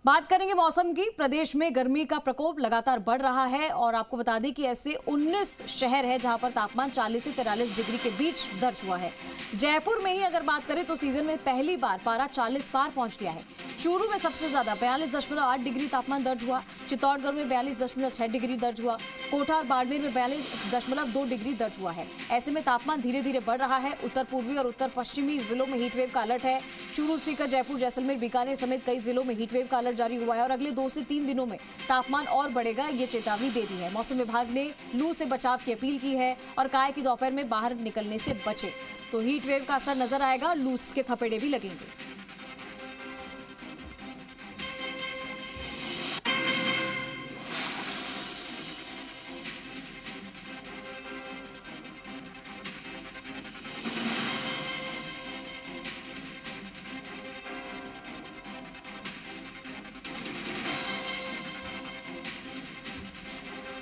बात करेंगे मौसम की। प्रदेश में गर्मी का प्रकोप लगातार बढ़ रहा है और आपको बता दें कि ऐसे 19 शहर हैं जहां पर तापमान 40 से 43 डिग्री के बीच दर्ज हुआ है। जयपुर में ही अगर बात करें तो सीजन में पहली बार पारा 40 पार पहुंच गया है। चूरू में सबसे ज्यादा 42.8 डिग्री तापमान दर्ज हुआ। चित्तौड़गढ़ में 42.6 डिग्री दर्ज हुआ। कोटा और बाड़मेर में 42.2 डिग्री दर्ज हुआ है। ऐसे में तापमान धीरे धीरे बढ़ रहा है। उत्तर पूर्वी और उत्तर पश्चिमी जिलों में हीटवेव का अलर्ट है। चूरू, सीकर, जयपुर, जैसलमेर, बीकानेर समेत कई जिलों में हीटवेव का अलर्ट जारी हुआ है और अगले 2 से 3 दिनों में तापमान और बढ़ेगा, ये चेतावनी दे दी है। मौसम विभाग ने लू से बचाव की अपील की है और कहा है कि दोपहर में बाहर निकलने से बचें। तो हीट वेव का असर नजर आएगा, लू के थपेड़े भी लगेंगे।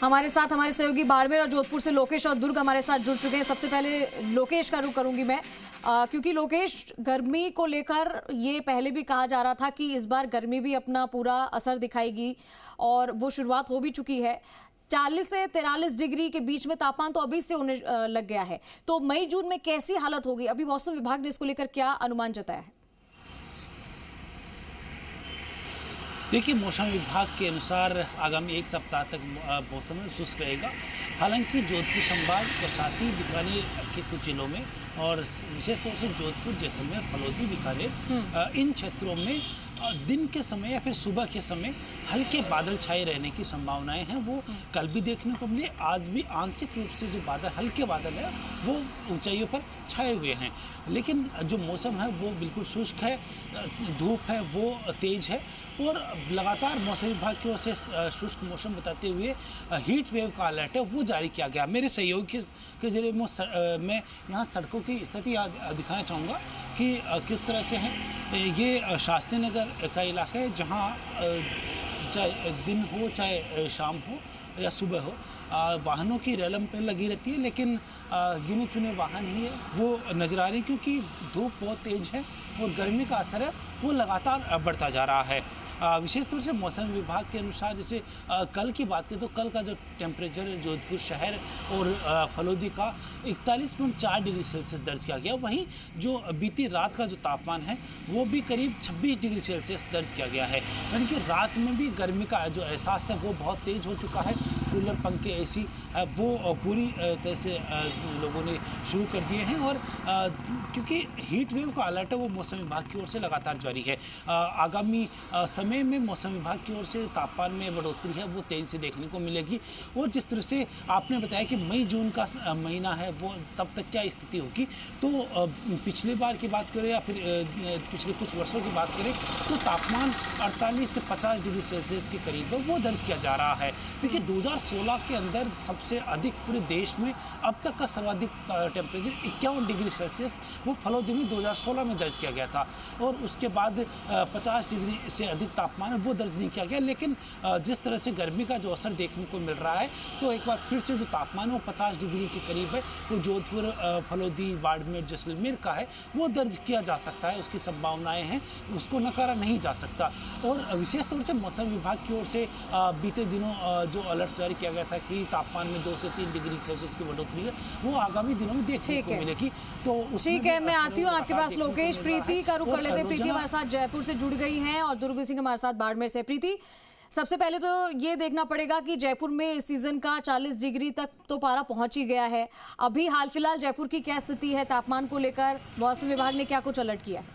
हमारे साथ हमारे सहयोगी बाड़मेर और जोधपुर से लोकेश और दुर्ग हमारे साथ जुड़ चुके हैं। सबसे पहले लोकेश का रुख करूंगी मैं, क्योंकि लोकेश, गर्मी को लेकर ये पहले भी कहा जा रहा था कि इस बार गर्मी भी अपना पूरा असर दिखाएगी और वो शुरुआत हो भी चुकी है। 40 से 43 डिग्री के बीच में तापमान तो अभी से होने लग गया है। तो मई जून में कैसी हालत होगी, अभी मौसम विभाग ने इसको लेकर क्या अनुमान जताया है? देखिए, मौसम विभाग के अनुसार आगामी 1 सप्ताह तक मौसम शुष्क रहेगा। हालांकि जोधपुर संभाग और साथ ही बीकानेर के कुछ जिलों में और विशेष तौर से जोधपुर, जैसलमेर, फलोदी, बीकानेर, इन क्षेत्रों में दिन के समय या फिर सुबह के समय हल्के बादल छाए रहने की संभावनाएं हैं। वो कल भी देखने को मिले। आज भी आंशिक रूप से जो बादल, हल्के बादल है, वो ऊंचाइयों पर छाए हुए हैं। लेकिन जो मौसम है वो बिल्कुल शुष्क है। धूप है वो तेज है और लगातार मौसम विभाग की ओर से शुष्क मौसम बताते हुए हीट वेव का अलर्ट है वो जारी किया गया। मेरे सहयोगी के जरिए मैं यहाँ सड़कों की स्थिति दिखाना चाहूँगा कि किस तरह से है। ये शास्त्री नगर का इलाका है जहाँ चाहे दिन हो चाहे शाम हो या सुबह हो, वाहनों की रेलम पे लगी रहती है, लेकिन गिने चुने वाहन ही है वो नज़र आ रही, क्योंकि धूप बहुत तेज है और गर्मी का असर है वो लगातार बढ़ता जा रहा है। विशेष तौर से मौसम विभाग के अनुसार जैसे कल की बात करें तो कल का जो टेम्परेचर जोधपुर शहर और फलोदी का 41.4 डिग्री सेल्सियस दर्ज किया गया। वहीं जो बीती रात का जो तापमान है वो भी करीब 26 डिग्री सेल्सियस दर्ज किया गया है। यानी कि रात में भी गर्मी का जो एहसास है वो बहुत तेज़ हो चुका है। कूलर, पंखे, एसी वो पूरी तरह से लोगों ने शुरू कर दिए हैं और क्योंकि हीट वेव का अलर्ट है वो मौसम विभाग की ओर से लगातार जारी है। आगामी समय में मौसम विभाग की ओर से तापमान में बढ़ोतरी है वो तेजी से देखने को मिलेगी। और जिस तरह से आपने बताया कि मई जून का महीना है वो तब तक क्या स्थिति होगी, तो पिछली बार की बात करें या फिर पिछले कुछ वर्षों की बात करें तो तापमान 48 से 50 डिग्री सेल्सियस के करीब है वो दर्ज किया जा रहा है। देखिए, 2016 के अंदर सबसे अधिक पूरे देश में अब तक का सर्वाधिक टेम्परेचर 51 डिग्री सेल्सियस वो फलोदी में 2016 में दर्ज किया गया था और उसके बाद 50 डिग्री से अधिक तापमान है वो दर्ज नहीं किया गया। लेकिन जिस तरह से गर्मी का जो असर देखने को मिल रहा है तो एक बार फिर से जो तापमान है वो 50 डिग्री के करीब है वो जोधपुर, फलोदी, बाड़मेर, जैसलमेर का है वो दर्ज किया जा सकता है। उसकी संभावनाएं हैं, उसको नकारा नहीं जा सकता। और विशेष तौर से मौसम विभाग की ओर से बीते दिनों जो अलर्ट जारी किया गया था कि तापमान में 2 से 3 डिग्री सेल्सियस की बढ़ोतरी है वो आगामी दिनों में देखने को मिलेगी। तो ठीक है, मैं आती हूँ आपके पास। लोकेश, प्रीति का रुख कर लेते हैं। प्रीति हमारे साथ जयपुर से जुड़ गई हैं और दुर्ग सिंह हमारे साथ बाड़मेर से। प्रीति, सबसे पहले तो ये देखना पड़ेगा कि जयपुर में इस सीजन का 40 डिग्री तक तो पारा पहुंच ही गया है। अभी हाल फिलहाल जयपुर की क्या स्थिति है तापमान को लेकर? मौसम विभाग ने क्या कुछ अलर्ट किया है?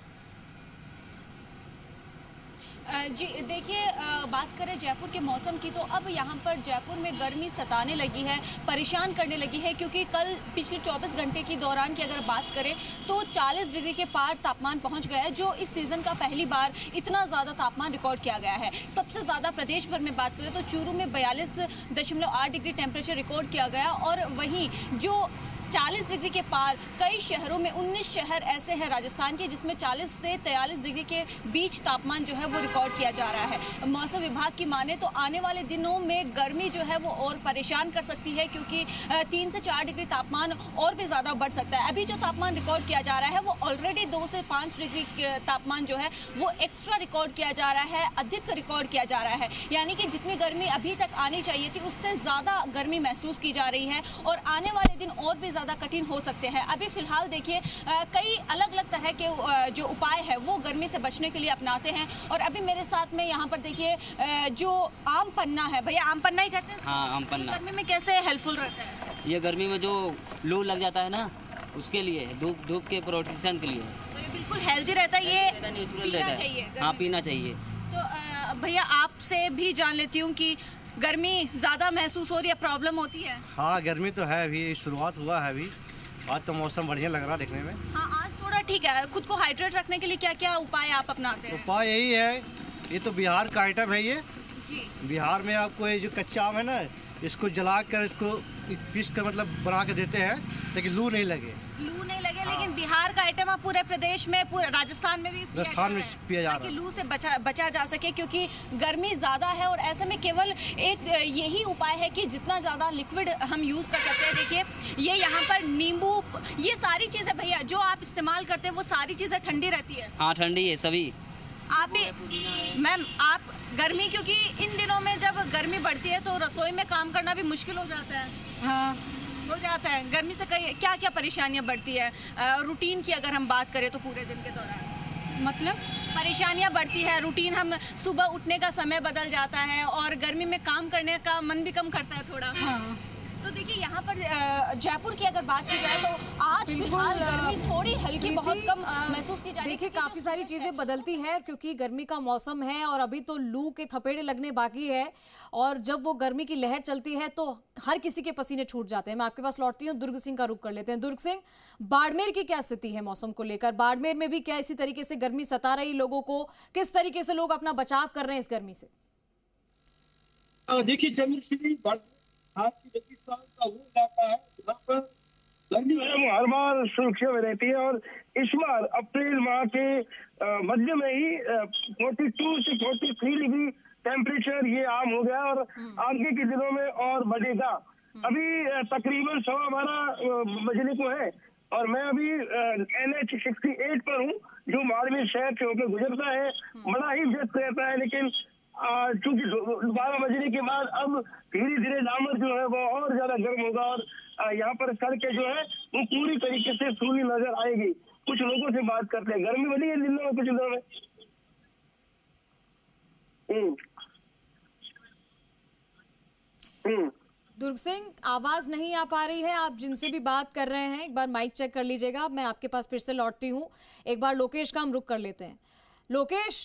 जी देखिए, बात करें जयपुर के मौसम की तो अब यहाँ पर जयपुर में गर्मी सताने लगी है, परेशान करने लगी है, क्योंकि कल पिछले 24 घंटे की दौरान की अगर बात करें तो 40 डिग्री के पार तापमान पहुँच गया है, जो इस सीज़न का पहली बार इतना ज़्यादा तापमान रिकॉर्ड किया गया है। सबसे ज़्यादा प्रदेश भर में बात करें तो चूरू में 42.8 डिग्री टेम्परेचर रिकॉर्ड किया गया और वहीं जो 40 डिग्री के पार कई शहरों में 19 शहर ऐसे हैं राजस्थान के जिसमें 40 से 43 डिग्री के बीच तापमान जो है वो रिकॉर्ड किया जा रहा है। मौसम विभाग की माने तो आने वाले दिनों में गर्मी जो है वो और परेशान कर सकती है, क्योंकि 3 से 4 डिग्री तापमान और भी ज़्यादा बढ़ सकता है। अभी जो तापमान रिकॉर्ड किया जा रहा है वो ऑलरेडी 2 से 5 डिग्री तापमान जो है वो एक्स्ट्रा रिकॉर्ड किया जा रहा है, अधिक रिकॉर्ड किया जा रहा है। यानी कि जितनी गर्मी अभी तक आनी चाहिए थी उससे ज़्यादा गर्मी महसूस की जा रही है और आने वाले दिन और भी ज़्यादा कठिन हो सकते हैं। अभी फ़िलहाल देखिए कई अलग अलग तरह के जो उपाय है वो गर्मी से बचने के लिए अपनाते हैं। और अभी मेरे साथ में यहाँ पर देखिए जो आम पन्ना है, भैया आम पन्ना ही कहते हैं? हाँ, आम पन्ना। गर्मी में कैसे हेल्पफुल रहता है? ये गर्मी में जो लू लग जाता है ना, उसके लिए, धूप के प्रोटेक्शन के लिए। तो ये बिल्कुल हेल्दी रहता है, ये नेचुरल पीना रहता चाहिए है। हाँ, पीना चाहिए। तो भैया आपसे भी जान लेती हूँ कि गर्मी ज़्यादा महसूस हो रही है, प्रॉब्लम होती है? हाँ, गर्मी तो है, अभी शुरुआत हुआ है। अभी आज तो मौसम बढ़िया लग रहा है देखने में। हाँ, आज थोड़ा ठीक है। खुद को हाइड्रेट रखने के लिए क्या क्या उपाय आप अपनाते हैं? उपाय यही है, ये तो बिहार का आइटम है ये जी। बिहार में आपको ये जो कच्चा आम है ना, इसको जला कर इसको पीस कर मतलब बना के देते हैं ताकि लू नहीं लगे। लू नहीं लगे, लेकिन बिहार का आइटम अब पूरे प्रदेश में, पूरे राजस्थान में भी राजस्थान में पिया जा रहा है, ताकि लू से बचा जा सके, क्योंकि गर्मी ज़्यादा है। और ऐसे में केवल एक यही उपाय है कि जितना ज़्यादा लिक्विड हम यूज़ कर सकते हैं। देखिए ये यहाँ पर नींबू, ये सारी चीज़ें भैया जो आप इस्तेमाल करते हैं वो सारी चीज़ें ठंडी रहती है? हाँ, ठंडी है सभी। आप भी मैम, आप गर्मी, क्योंकि इन दिनों में जब गर्मी बढ़ती है तो रसोई में काम करना भी मुश्किल हो जाता है। हाँ, हो जाता है। गर्मी से कई क्या क्या परेशानियां बढ़ती है? रूटीन की अगर हम बात करें तो पूरे दिन के दौरान मतलब परेशानियां बढ़ती है। रूटीन, हम सुबह उठने का समय बदल जाता है और गर्मी में काम करने का मन भी कम करता है थोड़ा। हाँ। तो देखिए यहाँ पर जयपुर की अगर बात की जाए तो आज फिलहाल गर्मी थोड़ी हल्की बहुत कम महसूस की जा रही है। देखिए काफी सारी चीजें बदलती हैं क्योंकि गर्मी का मौसम है और अभी तो लू के थपेड़े लगने बाकी है और जब वो गर्मी की लहर चलती है तो हर किसी के पसीने छूट जाते हैं। मैं आपके पास लौटती हूँ, दुर्ग सिंह का रुख कर लेते हैं। दुर्ग सिंह, बाड़मेर की क्या स्थिति है मौसम को लेकर? बाड़मेर में भी क्या इसी तरीके से गर्मी सता रही लोगों को? किस तरीके से लोग अपना बचाव कर रहे हैं इस गर्मी से? देखिए चंद्रश्री, आज की रेगिस्तान का वो इलाका है जहाँ पर गर्मी है वो हर बार सुरक्षा में रहती है और इस बार अप्रैल माह के मध्य में ही 42 से 43 डिग्री टेम्परेचर ये आम हो गया और आगे के दिनों में और बढ़ेगा। अभी तकरीबन 12:15 बजने को है और मैं अभी NH 68 पर हूँ जो बाड़मेर शहर से होकर गुजरता है। बड़ा ही व्यस्त रहता है, लेकिन चूंकि 12 बजने के बाद अब धीरे धीरे दामन जो है वो और ज्यादा गर्म होगा और यहाँ पर सड़कें जो है वो पूरी तरीके से सूनी नजर आएगी। कुछ लोगों से बात करते हैं, गर्मी बढ़ी है दिनों में, कुछ दिनों में। दुर्ग सिंह, आवाज नहीं आ पा रही है, आप जिनसे भी बात कर रहे हैं एक बार माइक चेक कर लीजिएगा। मैं आपके पास फिर से लौटती हूँ, एक बार लोकेश का हम रुख कर लेते हैं। लोकेश,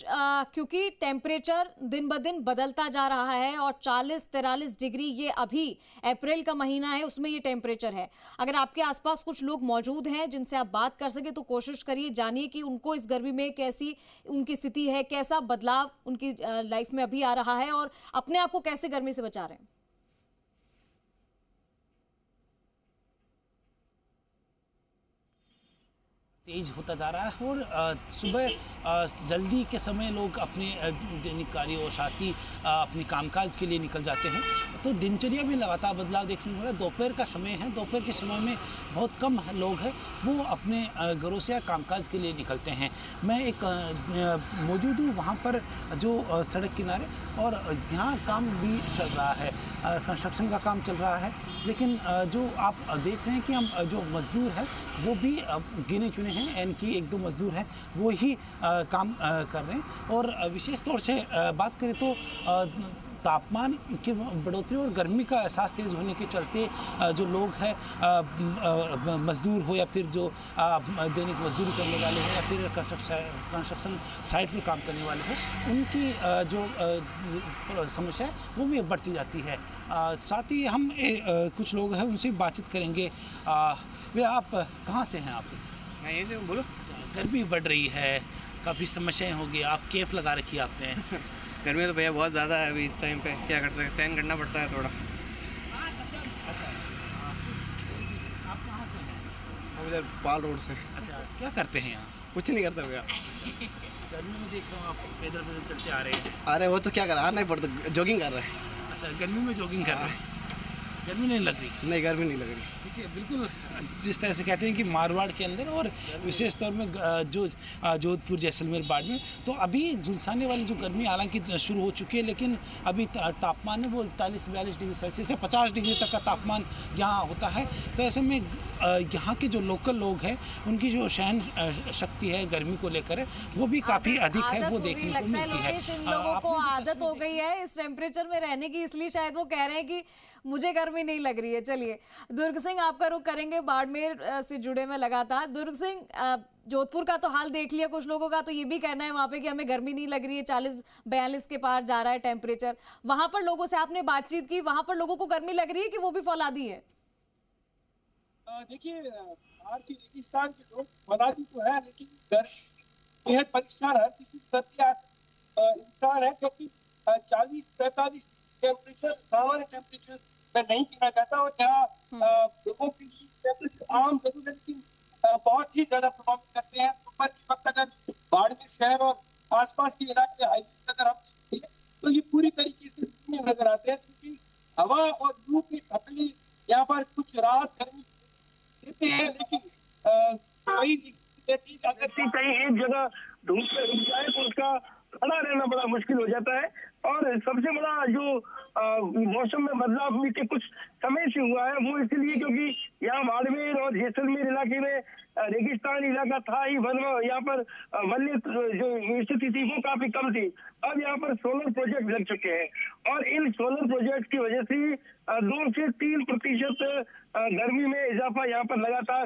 क्योंकि टेम्परेचर दिन ब दिन बदलता जा रहा है और 40-43 डिग्री ये अभी अप्रैल का महीना है उसमें ये टेम्परेचर है। अगर आपके आसपास कुछ लोग मौजूद हैं जिनसे आप बात कर सके तो कोशिश करिए, जानिए कि उनको इस गर्मी में कैसी उनकी स्थिति है, कैसा बदलाव उनकी लाइफ में अभी आ रहा है और अपने आप को कैसे गर्मी से बचा रहे हैं। तेज होता जा रहा है और सुबह जल्दी के समय लोग अपने दैनिक कार्य और साथ ही अपने कामकाज के लिए निकल जाते हैं, तो दिनचर्या में लगातार बदलाव देखने को मिला। दोपहर का समय है, दोपहर के समय में बहुत कम लोग हैं वो अपने घरों से या कामकाज के लिए निकलते हैं। मैं एक मौजूद हूँ वहाँ पर जो सड़क किनारे, और यहाँ काम भी चल रहा है, कंस्ट्रक्शन का काम चल रहा है, लेकिन जो आप देख रहे हैं कि हम जो मजदूर हैं वो भी गिने चुने हैं, यानी कि 1-2 मजदूर हैं वो ही काम कर रहे हैं। और विशेष तौर से बात करें तो तापमान की बढ़ोतरी और गर्मी का एहसास तेज़ होने के चलते जो लोग हैं मजदूर हो या फिर जो दैनिक मजदूरी करने वाले हैं या फिर कंस्ट्रक्शन साइट में काम करने वाले हैं, उनकी जो समस्या है वो भी बढ़ती जाती है। साथ ही हम कुछ लोग हैं उनसे बातचीत करेंगे। वे आप कहाँ से हैं? आप? मैं यहीं से, बोलो। गर्मी बढ़ रही है, काफ़ी समस्याएं होगी, आप कैप लगा रखी है आपने। गर्मी तो भैया बहुत ज़्यादा है अभी इस टाइम पे, क्या कर सकते हैं, सहन करना पड़ता है थोड़ा। आप कहाँ से? हम इधर पाल रोड से। अच्छा, क्या करते हैं यहाँ? कुछ नहीं करता भैया। गर्मी में देख रहा हूँ आप पैदल पैदल चलते आ रहे हैं। अरे वो तो क्या कर रहा है, नहीं पड़ता, जॉगिंग कर रहा है। अच्छा, गर्मी में जॉगिंग कर रहे हैं। गर्मी नहीं लग रही? नहीं, गर्मी नहीं लग रही। देखिए, बिल्कुल जिस तरह से कहते हैं कि मारवाड़ के अंदर और विशेष तौर में जो जोधपुर जैसलमेर बाड़मेर, तो अभी झुलसाने वाली जो गर्मी हालांकि शुरू हो चुकी है, लेकिन अभी तापमान है वो 41-42 डिग्री सेल्सियस से 50 डिग्री तक का तापमान यहाँ होता है। तो ऐसे में यहाँ के जो लोकल लोग हैं उनकी जो सहन शक्ति है गर्मी को लेकर है वो भी काफ़ी अधिक है, वो देखने को मिलती है। इन लोगों को आदत हो गई है इस टेम्परेचर में रहने की, इसलिए शायद वो कह रहे हैं कि मुझे गर्मी नहीं लग रही है। चलिए दुर्ग सिंह, आपका रुख करेंगे बाड़मेर से जुड़े में लगातार। दुर्ग सिंह, जोधपुर का तो हाल देख लिया, कुछ लोगों का तो ये भी कहना है वहाँ पे कि हमें गर्मी नहीं लग रही है, 40-42 के पार जा रहा है टेम्परेचर। वहाँ पर लोगों से आपने बातचीत की, वहाँ पर लोगों को गर्मी लग रही है कि वो भी फौलादी है? देखिए, बाहर के रेगिस्तान के लोग फौलादी तो है, लेकिन बेहद परेशान है। किसी सर्दियाँ इंसान है क्योंकि 40-45 टेम्परेचर सामान्य टेम्परेचर में नहीं गिना जाता, और यहाँ लोगों के लिए टेम्परेचर आम जरूर, लेकिन बहुत ही ज्यादा प्रभावित करते हैं। दोपहर के वक्त अगर बाड़मेर शहर और आसपास के इलाके अगर हम देखें तो ये पूरी तरीके से नजर आते हैं, क्योंकि हवा और लू की झपली यहाँ पर कुछ राहत गर्मी देते हैं, लेकिन कहीं एक जगह धूप में रुक जाए तो उसका खड़ा रहना बड़ा मुश्किल हो जाता है। और सबसे बड़ा जो मौसम में बदलाव बीते कुछ समय से हुआ है वो इसलिए क्योंकि यहाँ बाड़मेर और जैसलमेर इलाके में रेगिस्तान इलाका था ही, यहाँ पर वन्य जो स्थिति थी वो काफी कम थी। अब यहाँ पर सोलर प्रोजेक्ट लग चुके हैं, और इन सोलर प्रोजेक्ट की वजह से 2 से 3% गर्मी में इजाफा यहाँ पर लगातार,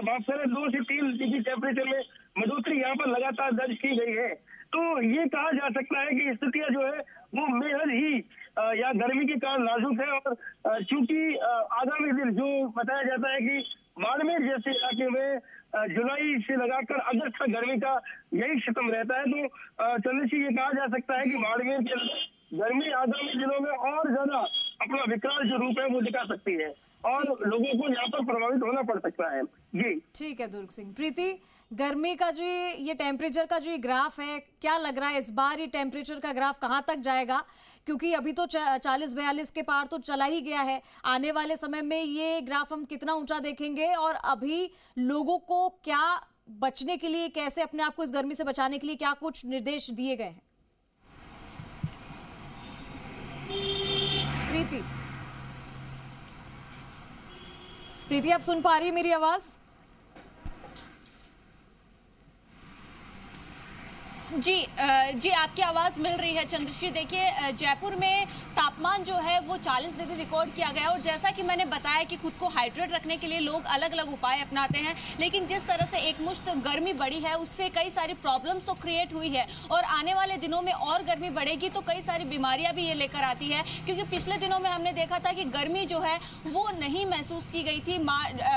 बात करें 2 से 3 डिग्री टेम्परेचर में बढ़ोतरी यहाँ पर लगातार दर्ज की गई है। तो ये कहा जा सकता है कि स्थितियां जो है वो बेहद ही या गर्मी के कारण नाजुक है। और चूंकि आगामी दिन जो बताया जाता है कि बाड़मेर जैसे इलाके में जुलाई से लगाकर अगस्त तक गर्मी का यही सितम रहता है, तो चंद्रशी ये कहा जा सकता है कि बाड़मेर के गर्मी आगामी दिनों में और ज्यादा अपना विकराल जो रूप है वो दिखा सकती है, और लोगों को यहाँ पर प्रभावित होना पड़ सकता है। जी ठीक है दुर्ग सिंह। प्रीति, गर्मी का जो ये टेम्परेचर का जो ये ग्राफ है, क्या लग रहा है इस बार ये टेम्परेचर का ग्राफ कहाँ तक जाएगा? क्योंकि अभी तो 40-42 के पार तो चला ही गया है। आने वाले समय में ये ग्राफ हम कितना ऊंचा देखेंगे, और अभी लोगों को क्या बचने के लिए, कैसे अपने आप को इस गर्मी से बचाने के लिए क्या कुछ निर्देश दिए गए हैं? प्रीति, आप सुन पा रही है मेरी आवाज? जी जी, आपकी आवाज़ मिल रही है चंद्रश्री। देखिए, जयपुर में तापमान जो है वो 40 डिग्री रिकॉर्ड किया गया, और जैसा कि मैंने बताया कि खुद को हाइड्रेट रखने के लिए लोग अलग अलग उपाय अपनाते हैं, लेकिन जिस तरह से एक मुश्त गर्मी बढ़ी है उससे कई सारी प्रॉब्लम्स तो क्रिएट हुई है, और आने वाले दिनों में और गर्मी बढ़ेगी तो कई सारी बीमारियां भी ये लेकर आती है। क्योंकि पिछले दिनों में हमने देखा था कि गर्मी जो है वो नहीं महसूस की गई थी।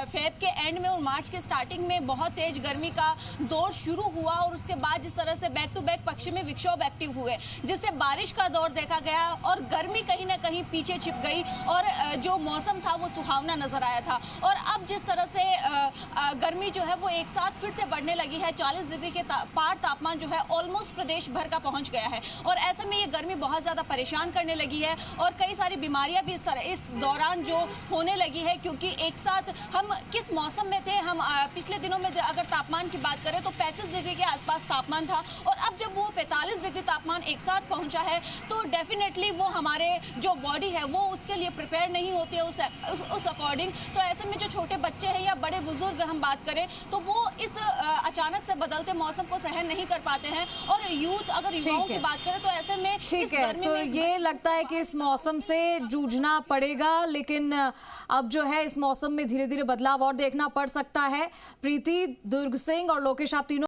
फेब के एंड में और मार्च के स्टार्टिंग में बहुत तेज गर्मी का दौर शुरू हुआ, और उसके बाद जिस तरह से बैक टू बैक पश्चिमी विक्षोभ एक्टिव हुए, जिससे बारिश का दौर देखा गया और गर्मी कहीं ना कहीं पीछे छिप गई, और जो मौसम था वो सुहावना नजर आया था। और अब जिस तरह से गर्मी जो है वो एक साथ फिर से बढ़ने लगी है, 40 डिग्री के पार तापमान जो है ऑलमोस्ट प्रदेश भर का पहुंच गया है, और ऐसे में ये गर्मी बहुत ज्यादा परेशान करने लगी है, और कई सारी बीमारियां भी इस दौरान जो होने लगी है। क्योंकि एक साथ हम किस मौसम में थे, हम पिछले दिनों में अगर तापमान की बात करें तो 35 डिग्री के आसपास तापमान था, और अब जब वो 45 डिग्री तापमान एक साथ पहुंचा है तो डेफिनेटली वो हमारे जो बॉडी है वो उसके लिए प्रिपेयर नहीं होती है उस अकॉर्डिंग। तो ऐसे में जो छोटे बच्चे हैं या बड़े बुजुर्ग हम बात करें तो वो इस अचानक से बदलते मौसम को सहन नहीं कर पाते हैं, और यूथ अगर युवाओं की बात करें तो ऐसे में ठीक है, तो ये लगता है कि इस मौसम से जूझना पड़ेगा, लेकिन अब जो है इस मौसम में धीरे धीरे बदलाव और देखना पड़ सकता है। प्रीति, दुर्ग सिंह और लोकेश, आप तीनों